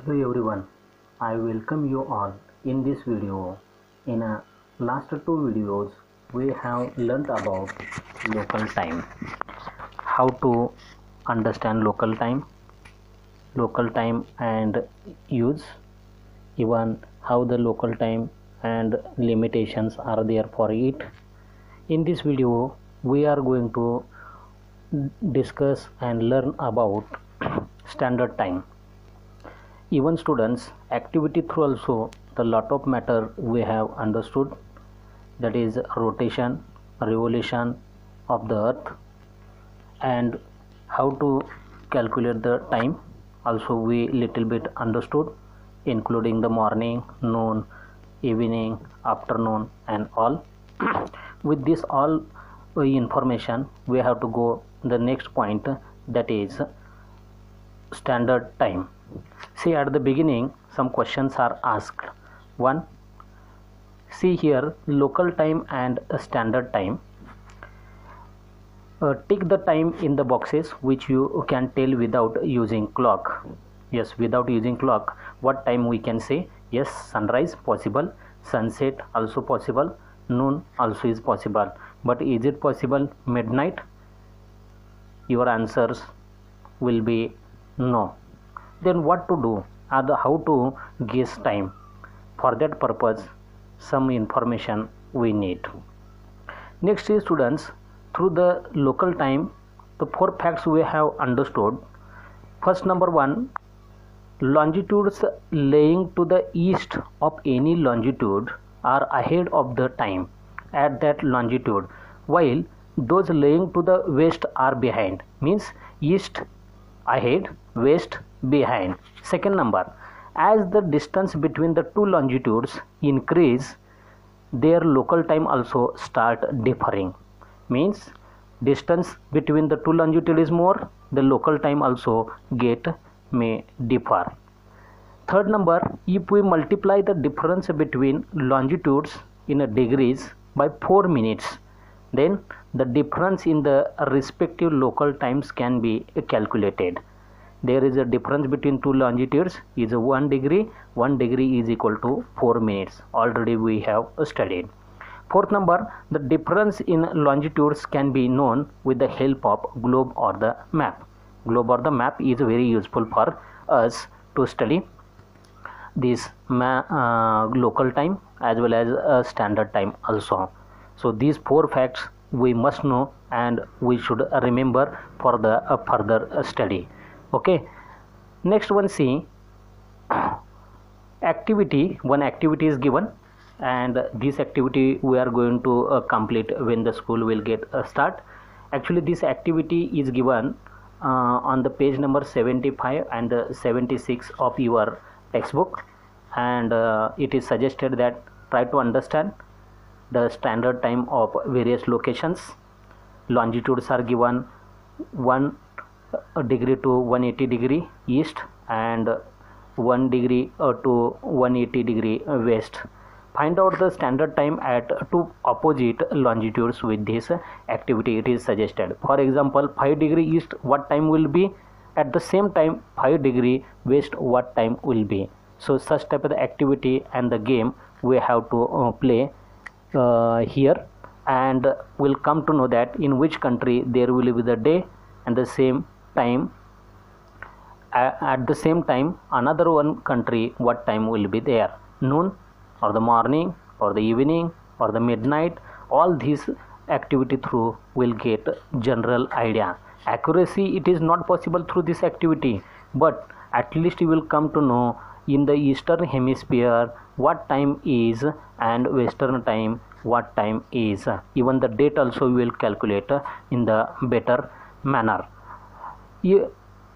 Hello everyone, I welcome you all in this video. In last two videos, we have learned about local time, how to understand local time and use, even how the local time and limitations are there for it. In this video, we are going to discuss and learn about standard time. Even students activity through also the lot of matter we have understood, that is rotation, revolution of the earth, and how to calculate the time also we little bit understood, including the morning, noon, evening, afternoon and all. With this all information, we have to go the next point, that is standard time. See, at the beginning some questions are asked. One, see here, local time and standard time. Tick the time in the boxes which you can tell without using clock. Yes, without using clock, what time we can say? Yes, sunrise possible, sunset also possible, noon also is possible, but is it possible midnight? Your answers will be no. Then what to do, and how to guess time? For that purpose some information we need. Next is, students, through the local time, the four facts we have understood. First, number one, longitudes lying to the east of any longitude are ahead of the time at that longitude, while those lying to the west are behind. Means east ahead, west behind. Second number, as the distance between the two longitudes increase, their local time also start differing. Means distance between the two longitude is more, the local time also may differ. Third number, if we multiply the difference between longitudes in a degrees by 4 minutes, then the difference in the respective local times can be calculated. There is a difference between two longitudes is 1 degree. 1 degree is equal to 4 minutes. Already we have studied. Fourth number, the difference in longitudes can be known with the help of globe or the map. Globe or the map is very useful for us to study this local time as well as standard time also. So these four facts we must know and we should remember for the further study. Okay, next one, see, activity. One activity is given, and this activity we are going to complete when the school will get start. Actually, this activity is given on the page number 75 and 76 of your textbook, and it is suggested that try to understand the standard time of various locations. Longitudes are given 1 degree to 180 degree east and 1 degree to 180 degree west. Find out the standard time at two opposite longitudes with this activity it is suggested. For example, 5 degree east, what time will be? At the same time 5 degree west, what time will be? So such type of the activity and the game we have to play here, and we'll come to know that in which country there will be the day and the same time, at the same time another one country what time will be there, noon or the morning or the evening or the midnight. All these activity through will get general idea. Accuracy, it is not possible through this activity, but at least you will come to know in the eastern hemisphere what time is and western time what time is. Even the date also we will calculate in the better manner.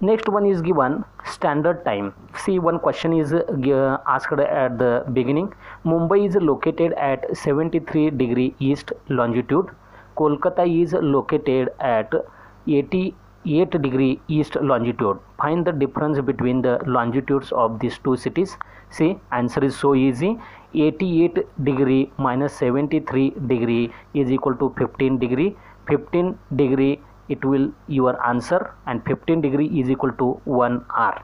Next one is given standard time. See, one question is asked at the beginning. Mumbai is located at 73 degree east longitude. Kolkata is located at 88 degree east longitude. Find the difference between the longitudes of these two cities. See, answer is so easy. 88 degree minus 73 degree is equal to 15 degree. 15 degree it will your answer, and 15 degree is equal to 1 hour.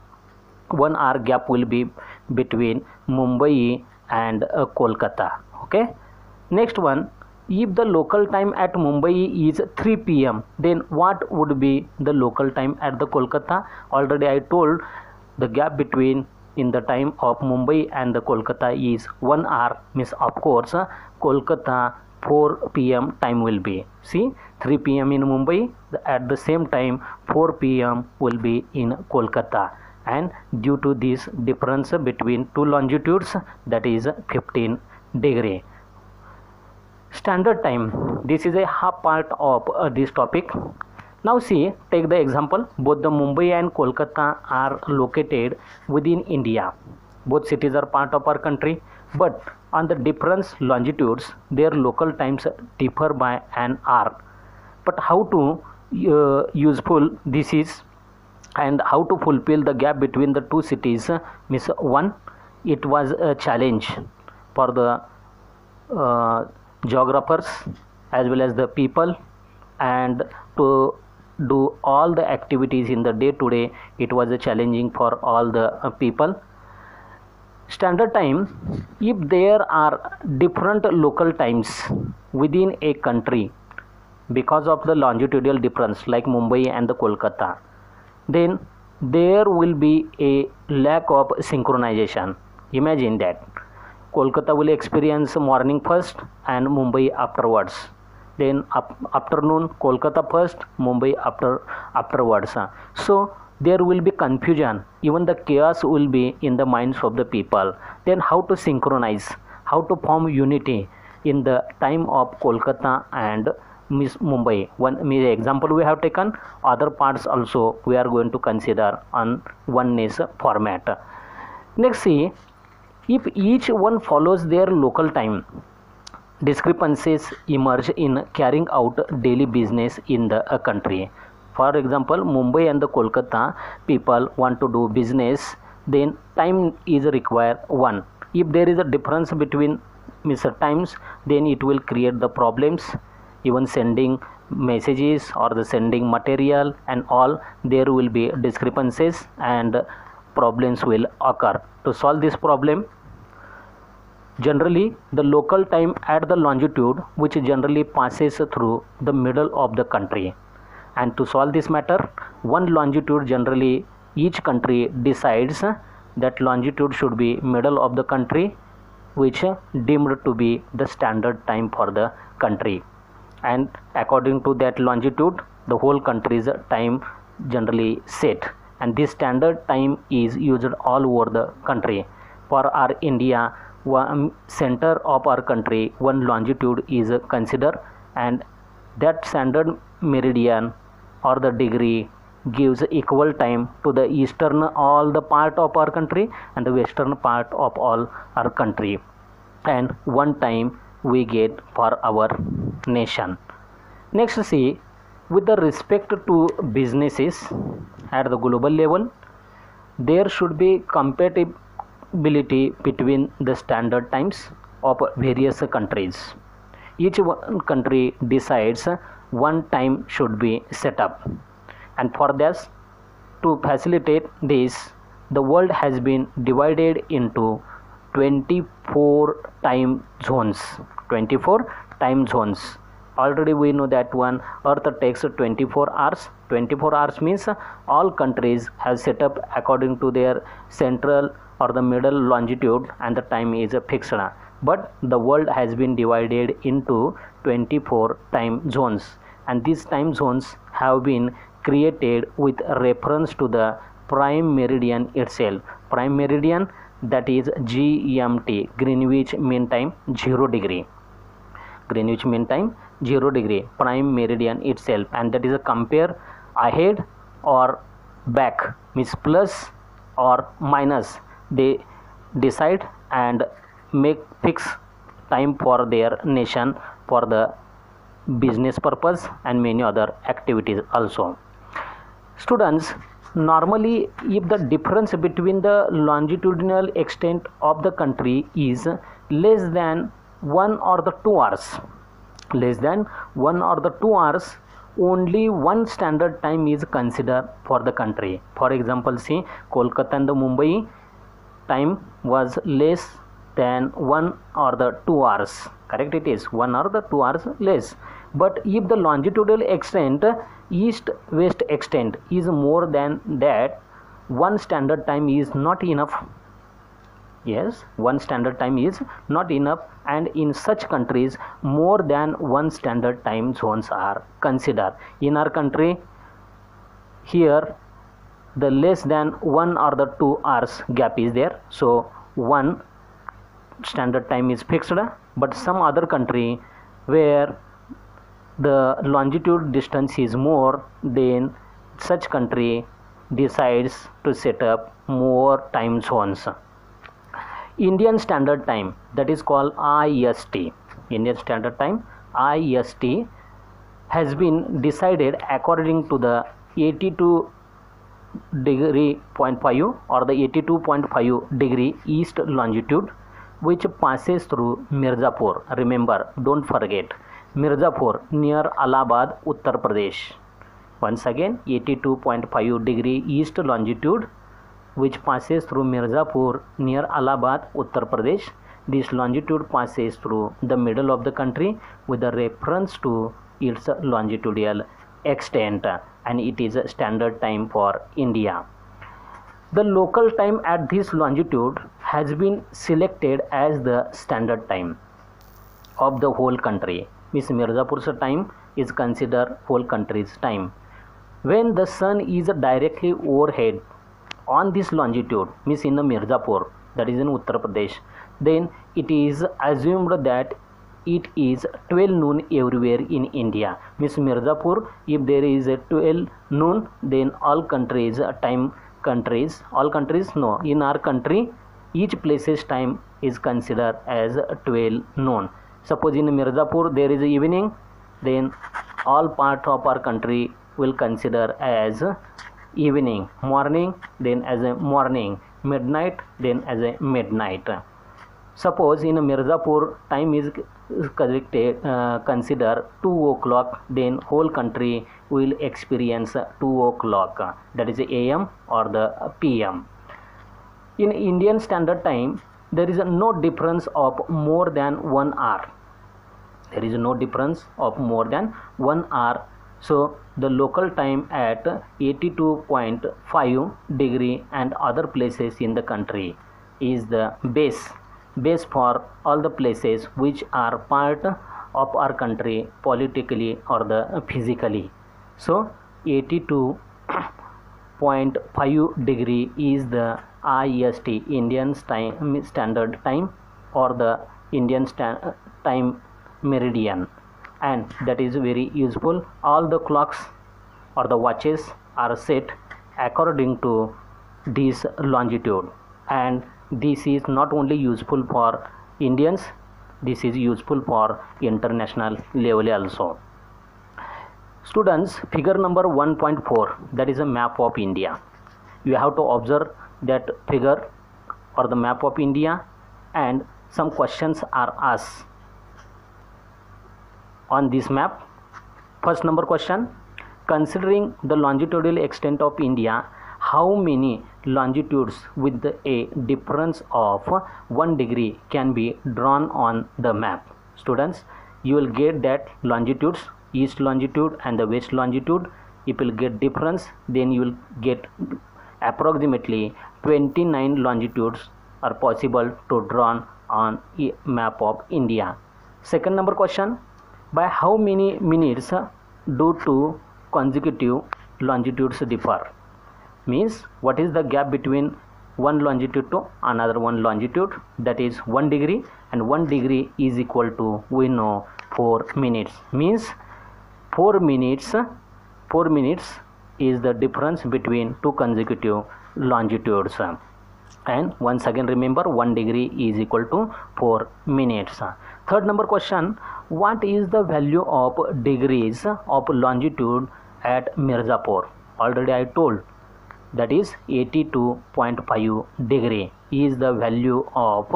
1 hour gap will be between Mumbai and Kolkata. Okay, next one, if the local time at Mumbai is 3 p.m., then what would be the local time at the Kolkata? Already I told the gap between in the time of Mumbai and the Kolkata is 1 hour, means of course Kolkata 4 p.m. time will be. See, 3 p.m. in Mumbai, at the same time 4 p.m. will be in Kolkata, and due to this difference between two longitudes, that is 15 degree. Standard time, this is a half part of this topic. Now see, take the example, both the Mumbai and Kolkata are located within India. Both cities are part of our country, but on the different longitudes, their local times differ by an hour. But how to useful this is, and how to fulfill the gap between the two cities, means one, it was a challenge for the geographers as well as the people, and to do all the activities in the day to day, it was a challenging for all the people. Standard time, if there are different local times within a country because of the longitudinal difference like Mumbai and the Kolkata, then there will be a lack of synchronization. Imagine that Kolkata will experience morning first and Mumbai afterwards, then afternoon Kolkata first, Mumbai afterwards. So there will be confusion, even the chaos will be in the minds of the people. Then how to synchronize, how to form unity in the time of Kolkata and Mumbai. One example we have taken, other parts also we are going to consider on oneness format. Next, see, if each one follows their local time, discrepancies emerge in carrying out daily business in the country. For example, Mumbai and the Kolkata people want to do business, then time is required one. If there is a difference between times, then it will create the problems, even sending messages or the sending material and all, there will be discrepancies and problems will occur. To solve this problem, generally the local time at the longitude which generally passes through the middle of the country, and to solve this matter, one longitude generally each country decides that longitude should be middle of the country, which deemed to be the standard time for the country, and according to that longitude the whole country's time generally set, and this standard time is used all over the country. For our India, one center of our country, one longitude is considered, and that standard meridian or the degree gives equal time to the eastern all the part of our country and the western part of all our country, and one time we get for our nation. Next, see, with the respect to businesses at the global level, there should be compatibility between the standard times of various countries. Each one country decides one time should be set up, and for this, to facilitate this, the world has been divided into 24 time zones. 24 time zones. Already we know that one, Earth takes 24 hours. 24 hours means all countries have set up according to their central or the middle longitude, and the time is fixed. But the world has been divided into 24 time zones, and these time zones have been created with reference to the prime meridian itself. Prime meridian, that is GMT, Greenwich Mean Time 0 degree. Greenwich Mean Time 0 degree, prime meridian itself, and that is a compare ahead or back, means plus or minus. They decide and make fix time for their nation for the business purpose and many other activities also. Students, normally if the difference between the longitudinal extent of the country is less than 1 or the 2 hours, less than 1 or the 2 hours, only one standard time is considered for the country. For example, see, Kolkata and the Mumbai time was less than 1 or the 2 hours. Correct, it is 1 or the 2 hours less. But if the longitudinal extent, east west extent, is more than that, one standard time is not enough. Yes, one standard time is not enough, and in such countries more than one standard time zones are considered. In our country, here the less than 1 or the 2 hours gap is there, so one standard time is fixed. But some other country where the longitude distance is more, then such country decides to set up more time zones. Indian Standard Time, that is called IST, Indian Standard Time, IST, has been decided according to the 82.5 or the 82.5 degree east longitude, which passes through Mirzapur. Remember, don't forget, Mirzapur near Allahabad, Uttar Pradesh. Once again, 82.5 degree east longitude, which passes through Mirzapur near Allahabad, Uttar Pradesh. This longitude passes through the middle of the country with a reference to its longitudinal extent, and it is a standard time for India. The local time at this longitude has been selected as the standard time of the whole country. Means Mirzapur's time is considered whole country's time. When the sun is directly overhead on this longitude, means in the Mirzapur, that is in Uttar Pradesh, then it is assumed that it is 12 noon everywhere in India. Means Mirzapur, if there is a 12 noon, then all countries no, in our country each place's time is considered as 12 noon. Suppose in Mirzapur there is evening, then all part of our country will consider as evening, morning then as a morning, midnight then as a midnight. Suppose in Mirzapur time is consider 2 o'clock, then whole country will experience 2 o'clock, that is AM or the PM. In Indian Standard Time, there is no difference of more than 1 hour. There is no difference of more than 1 hour. So the local time at 82.5 degree and other places in the country is the base for all the places which are part of our country politically or the physically. So 82.5 degree is the IST, Indian Standard Time, or the Indian Time meridian, and that is very useful. All the clocks or the watches are set according to this longitude, and this is not only useful for Indians, this is useful for international level also. Students, figure number 1.4, that is a map of India. You have to observe that figure or the map of India, and some questions are asked on this map. First number question: considering the longitudinal extent of India, how many longitudes with a difference of 1 degree can be drawn on the map? Students, you will get that longitudes, east longitude and the west longitude, if you will get difference, then you will get approximately 29 longitudes are possible to draw on a map of India. Second number question: by how many minutes do two consecutive longitudes differ? Means what is the gap between one longitude to another one longitude? That is 1 degree, and 1 degree is equal to, we know, 4 minutes. Means 4 minutes is the difference between two consecutive longitudes. And once again remember, 1 degree is equal to 4 minutes. Third number question: what is the value of degrees of longitude at Mirzapur? Already I told, that is 82.5 degree is the value of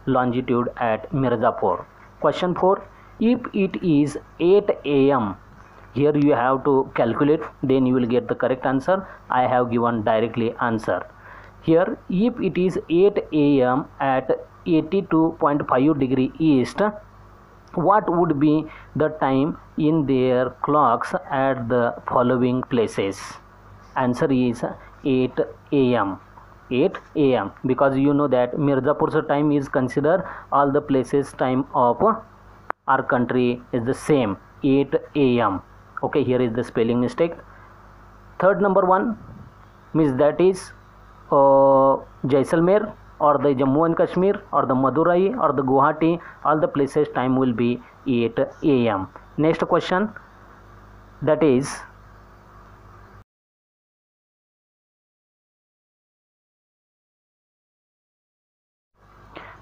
longitude at Mirzapur. Question 4: if it is 8 AM Here you have to calculate, then you will get the correct answer. I have given directly answer. Here, if it is 8 a.m. at 82.5 degree east, what would be the time in their clocks at the following places? Answer is 8 a.m. 8 a.m. because you know that Mirzapur's time is considered all the places time of our country is the same, 8 a.m. Okay, here is the spelling mistake. Third number one means that is Jaisalmer or the Jammu and Kashmir or the Madurai or the Guwahati, all the places time will be 8 a.m. Next question, that is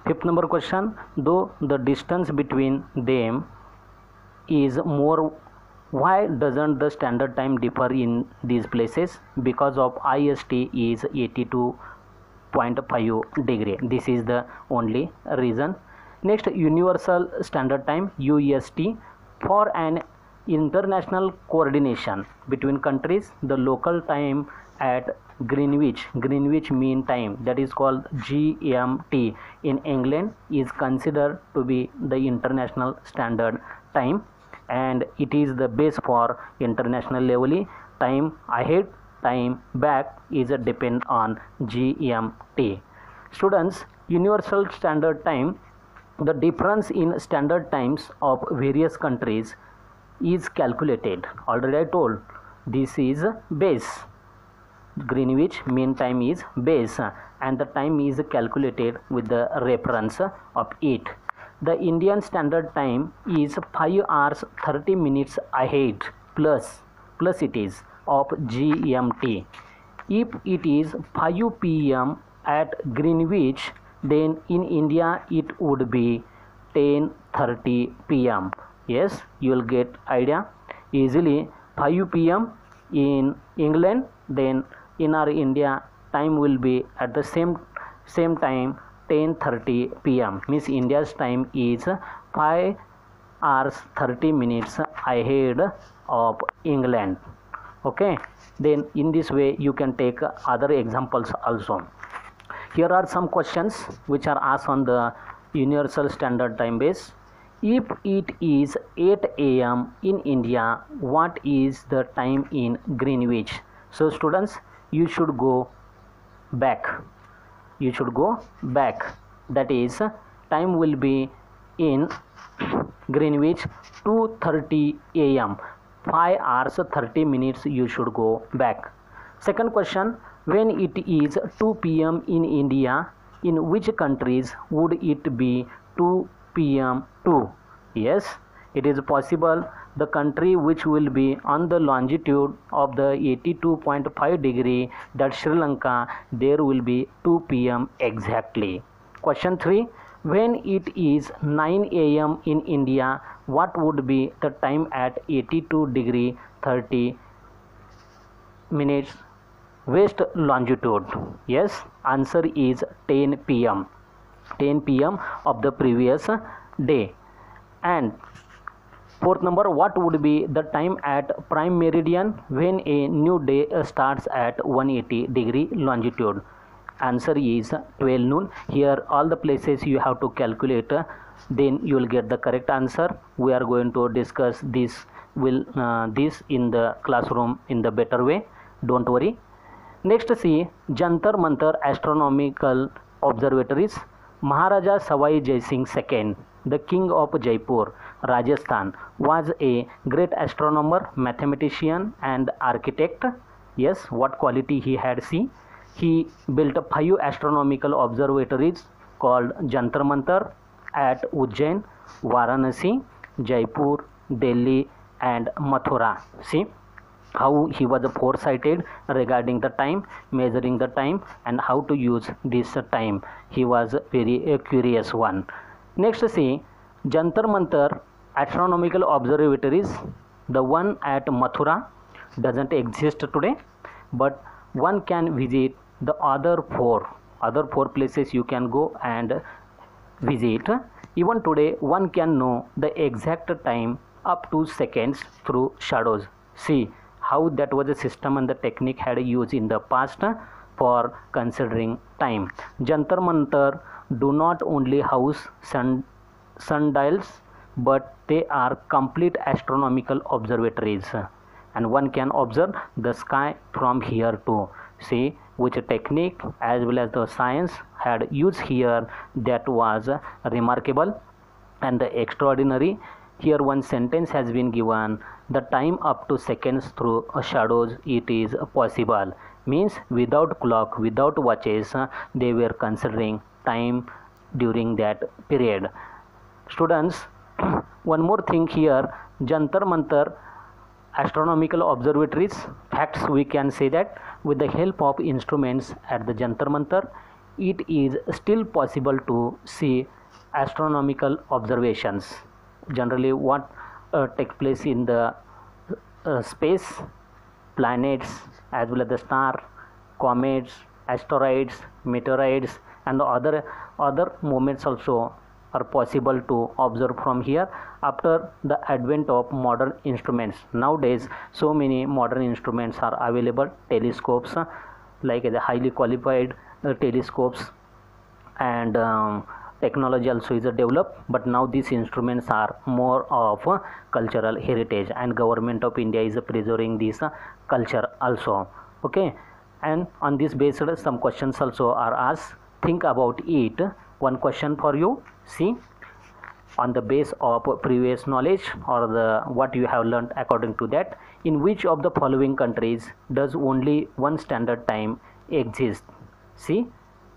fifth number question, though the distance between them is more, why doesn't the standard time differ in these places? Because of IST is 82.5 degree. This is the only reason. Next, universal standard time UST. For an international coordination between countries, the local time at Greenwich Mean Time, that is called GMT in England, is considered to be the international standard time, and it is the base for international level. Time ahead, time back is a depend on GMT. Students, universal standard time, the difference in standard times of various countries is calculated. Already I told, this is base. Greenwich Mean Time is base, and the time is calculated with the reference of it. The Indian Standard Time is 5 hours 30 minutes ahead plus it is of GMT. If it is 5 p.m. at Greenwich, then in India it would be 10:30 p.m. Yes, you will get idea easily. 5 p.m. in England, then in our India time will be at the same time 10:30 p.m. means India's time is 5 hours 30 minutes ahead of England. Okay, then in this way you can take other examples also. Here are some questions which are asked on the universal standard time base. If it is 8 a.m. in India, what is the time in Greenwich? So students, you should go back. That is, time will be in Greenwich 2:30 a.m. 5 hours 30 minutes you should go back. Second question, when it is 2 p.m. in India, in which countries would it be 2 p.m. to? Yes, it is possible. The country which will be on the longitude of the 82.5 degree, that Sri Lanka, there will be 2 p.m. exactly. Question 3, when it is 9 a.m. in India, what would be the time at 82 degree 30 minutes west longitude? Yes, answer is 10 p.m. of the previous day. And fourth number, what would be the time at prime meridian when a new day starts at 180 degree longitude? Answer is 12 noon. Here all the places you have to calculate, then you will get the correct answer. We are going to discuss this in the classroom in the better way, don't worry. Next, see Jantar Mantar astronomical observatories. Maharaja Sawai Jai Singh II, the king of Jaipur, Rajasthan, was a great astronomer, mathematician and architect. Yes, what quality he had? See, he built 5 astronomical observatories called Jantar Mantar at Ujjain, Varanasi, Jaipur, Delhi and Mathura. See how he was foresighted regarding the time, measuring the time and how to use this time. He was very curious one. Next, see Jantar Mantar astronomical observatories. The one at Mathura doesn't exist today, but one can visit the other four places. You can go and visit. Even today one can know the exact time up to seconds through shadows. See how that was a system and the technique had used in the past for considering time. Jantar Mantar do not only house sundials, but they are complete astronomical observatories, and one can observe the sky from here too. See which technique as well as the science had used here, that was remarkable and extraordinary. Here one sentence has been given, the time up to seconds through shadows it is possible, means without clock, without watches, they were considering time during that period. Students, one more thing here, Jantar Mantar astronomical observatories, facts we can say that with the help of instruments at the Jantar Mantar, it is still possible to see astronomical observations. Generally what takes place in the space, planets as well as the star, comets, asteroids, meteorites, and other movements also are possible to observe from here after the advent of modern instruments. Nowadays so many modern instruments are available, telescopes, like the highly qualified telescopes, and technology also is developed, but now these instruments are more of cultural heritage, and government of India is preserving this culture also. Okay, and on this basis some questions also are asked, think about it. One question for you, see, on the base of previous knowledge or the what you have learned, according to that, in which of the following countries does only one standard time exist? See,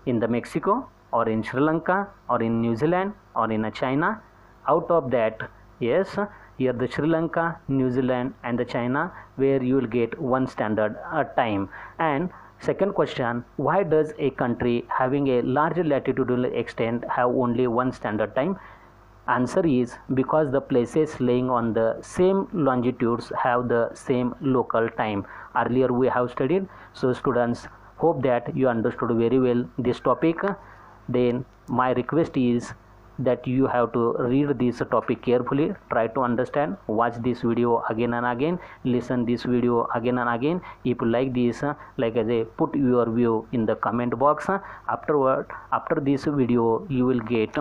in the Mexico, or in Sri Lanka, or in New Zealand, or in China. Out of that, yes, here the Sri Lanka, New Zealand and the China, where you will get one standard time. And second question, why does a country having a large latitudinal extent have only one standard time? Answer is because the places laying on the same longitudes have the same local time. Earlier we have studied. So students, hope that you understood very well this topic. Then my request is that you have to read this topic carefully, try to understand, watch this video again and again, listen this video again and again. If you like this, like I say, put your view in the comment box. After this video you will get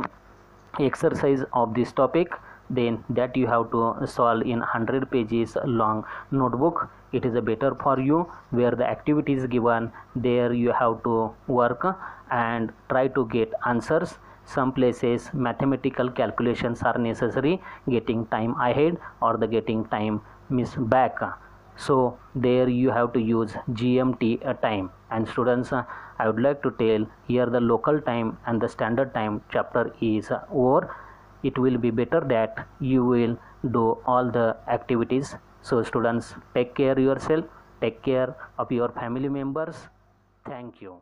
exercise of this topic, then that you have to solve in 100 pages long notebook. It is a better for you, where the activity is given, there you have to work and try to get answers. Some places mathematical calculations are necessary, getting time ahead or the getting time miss back, so there you have to use GMT time. And students, I would like to tell here the local time and the standard time chapter is over. It will be better that you will do all the activities. So students, take care yourself, take care of your family members. Thank you.